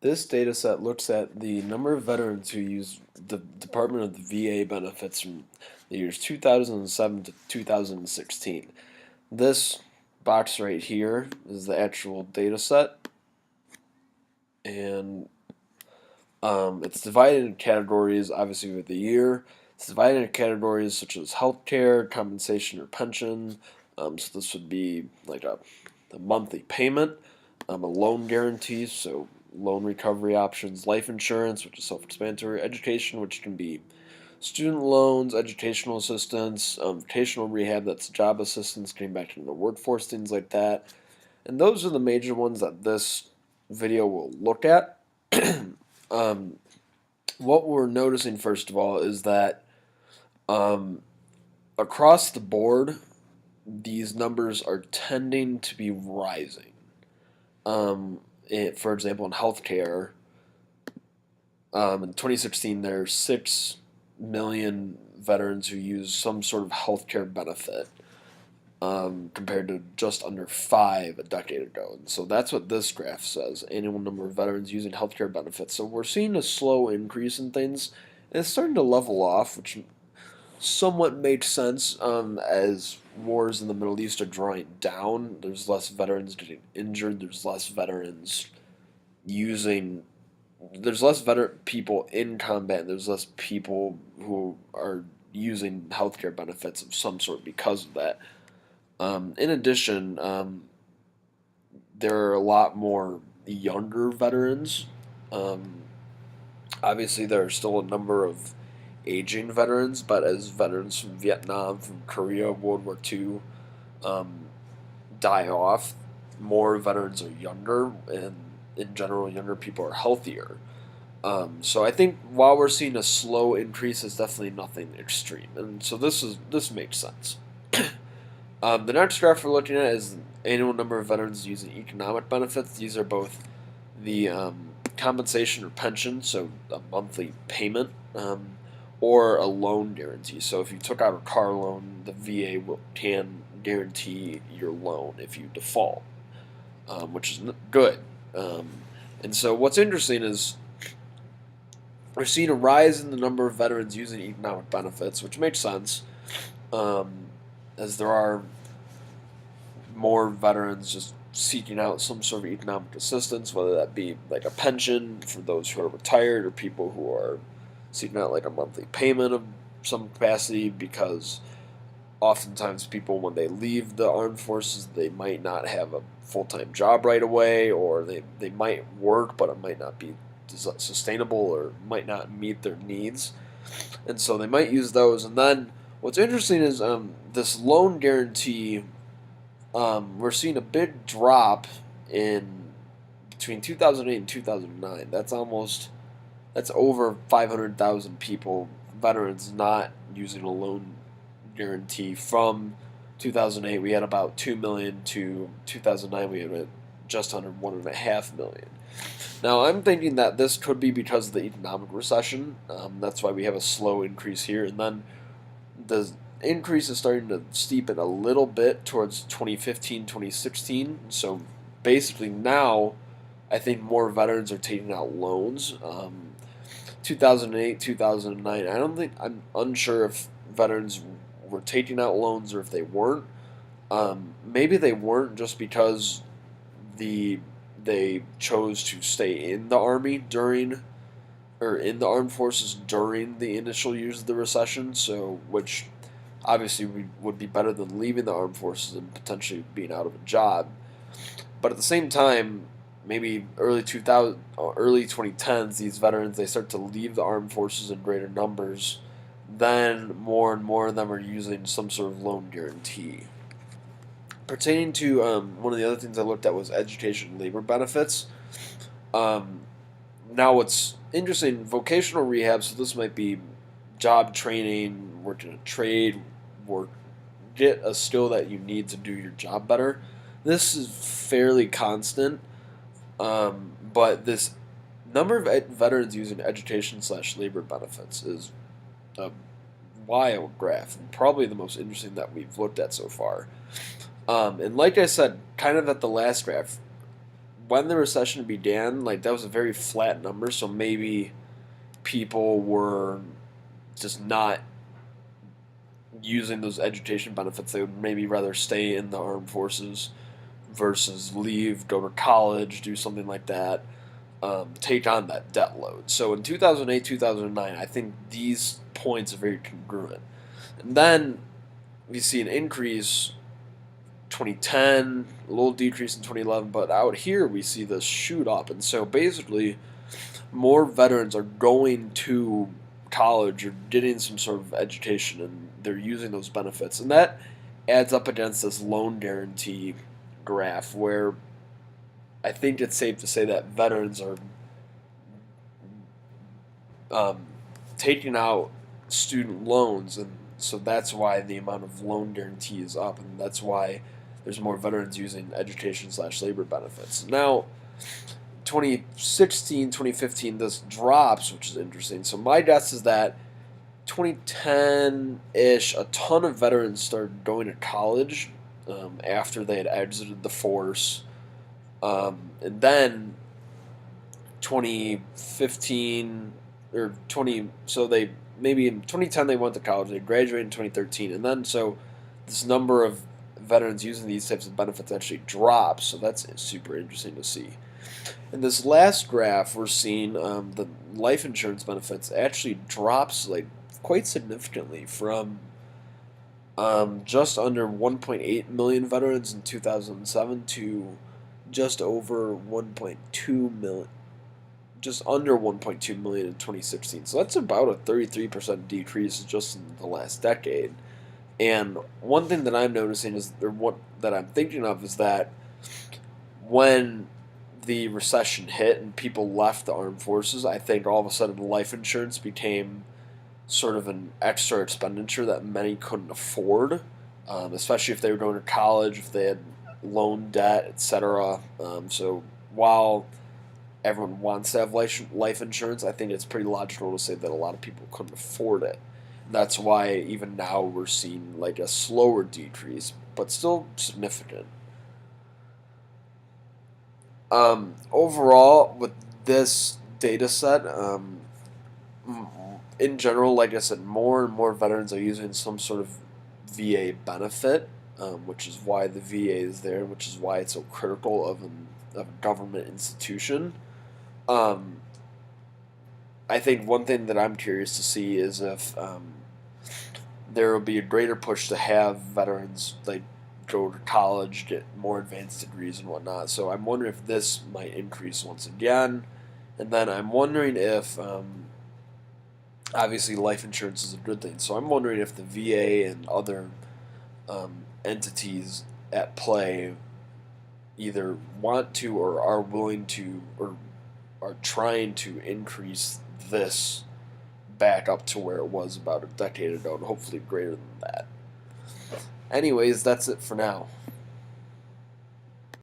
This data set looks at the number of veterans who use the Department of the VA benefits from the years 2007 to 2016. This box right here is the actual data set, and it's divided into categories, obviously, with the year. It's divided into categories such as healthcare, compensation, or pension. So this would be like a monthly payment, a loan guarantee, so loan recovery options, life insurance, which is self-explanatory, education, which can be student loans, educational assistance, vocational rehab, that's job assistance, getting back into the workforce, things like that. And those are the major ones that this video will look at. um, what we're noticing, first of all, is that um, across the board, these numbers are tending to be rising. For example, in healthcare, in 2016, there's 6 million veterans who use some sort of healthcare benefit, compared to just under 5 a decade ago. And so that's what this graph says, annual number of veterans using healthcare benefits. So we're seeing a slow increase in things, and it's starting to level off, which somewhat makes sense, as wars in the Middle East are drawing down. There's less veterans getting injured. There's less veterans using. There's less veteran people in combat. There's less people who are using healthcare benefits of some sort because of that. In addition, there are a lot more younger veterans. Um, Obviously, there are still a number of aging veterans, but as veterans from Vietnam, from Korea, World War II um, die off, more veterans are younger, and in general, younger people are healthier. So I think while we're seeing a slow increase, it's definitely nothing extreme, and so this makes sense. The next graph we're looking at is the annual number of veterans using economic benefits. These are both the compensation or pension, so a monthly payment, or a loan guarantee. So if you took out a car loan, the VA can guarantee your loan if you default, which is good. Um, and so what's interesting is we're seeing a rise in the number of veterans using economic benefits, which makes sense, um, as there are more veterans just seeking out some sort of economic assistance, whether that be like a pension for those who are retired or people who are seeking out like a monthly payment of some capacity, because oftentimes people, when they leave the armed forces, they might not have a full-time job right away, or they might work but it might not be sustainable or might not meet their needs, and so they might use those. And then what's interesting is this loan guarantee, we're seeing a big drop in between 2008 and 2009. That's over 500,000 people, veterans, not using a loan guarantee. From 2008, we had about 2 million to 2009, we had just under 1.5 million. Now, I'm thinking that this could be because of the economic recession. That's why we have a slow increase here, and then the increase is starting to steepen a little bit towards 2015, 2016. So basically now, I think more veterans are taking out loans. 2008, 2009, I'm unsure if veterans were taking out loans or if they weren't. Maybe they weren't just because they chose to stay in the army during, or in the armed forces during the initial years of the recession, so which obviously would be better than leaving the armed forces and potentially being out of a job. But at the same time, maybe early 2000, early 2010s, these veterans, they start to leave the armed forces in greater numbers. Then more and more of them are using some sort of loan guarantee. Pertaining to one of the other things I looked at was education and labor benefits. Um, Now, what's interesting, vocational rehab, so this might be job training, work in a trade, work, get a skill that you need to do your job better. This is fairly constant, but this number of veterans using education slash labor benefits is a wild graph, and probably the most interesting that we've looked at so far. And like I said, kind of at the last graph, when the recession began, like that was a very flat number, so maybe people were just not using those education benefits. They would maybe rather stay in the armed forces versus leave, go to college, do something like that, take on that debt load. So in 2008, 2009, I think these points are very congruent. And then we see an increase 2010, a little decrease in 2011, but out here we see this shoot up. And so basically, more veterans are going to college or getting some sort of education and they're using those benefits. And that adds up against this loan guarantee graph where I think it's safe to say that veterans are um, taking out student loans, and so that's why the amount of loan guarantee is up, and that's why there's more veterans using education slash labor benefits. Now, 2016, 2015, this drops, which is interesting. So my guess is that 2010-ish, a ton of veterans started going to college after they had exited the force. And then 2015 or 20, so they maybe in 2010 they went to college, they graduated in 2013, and then so this number of veterans using these types of benefits actually drops. So that's super interesting to see. In this last graph, we're seeing the life insurance benefits actually drops like quite significantly from just under 1.8 million veterans in 2007 to just over 1.2 million, just under 1.2 million in 2016. So that's about a 33% decrease just in the last decade. And one thing that I'm noticing is, or what that I'm thinking of, is that when the recession hit and people left the armed forces, I think all of a sudden life insurance became sort of an extra expenditure that many couldn't afford, especially if they were going to college, if they had loan debt, etc. So while everyone wants to have life insurance, I think it's pretty logical to say that a lot of people couldn't afford it. That's why even now we're seeing like a slower decrease, but still significant. Overall, with this data set, in general, like I said, more and more veterans are using some sort of VA benefit, which is why the VA is there, which is why it's so critical of a government institution. Um, I think one thing that I'm curious to see is if there will be a greater push to have veterans like go to college, get more advanced degrees and whatnot. So I'm wondering if this might increase once again, and then I'm wondering if obviously life insurance is a good thing. So I'm wondering if the VA and other entities at play either want to or are willing to or are trying to increase this back up to where it was about a decade ago, and hopefully greater than that. Anyways, that's it for now.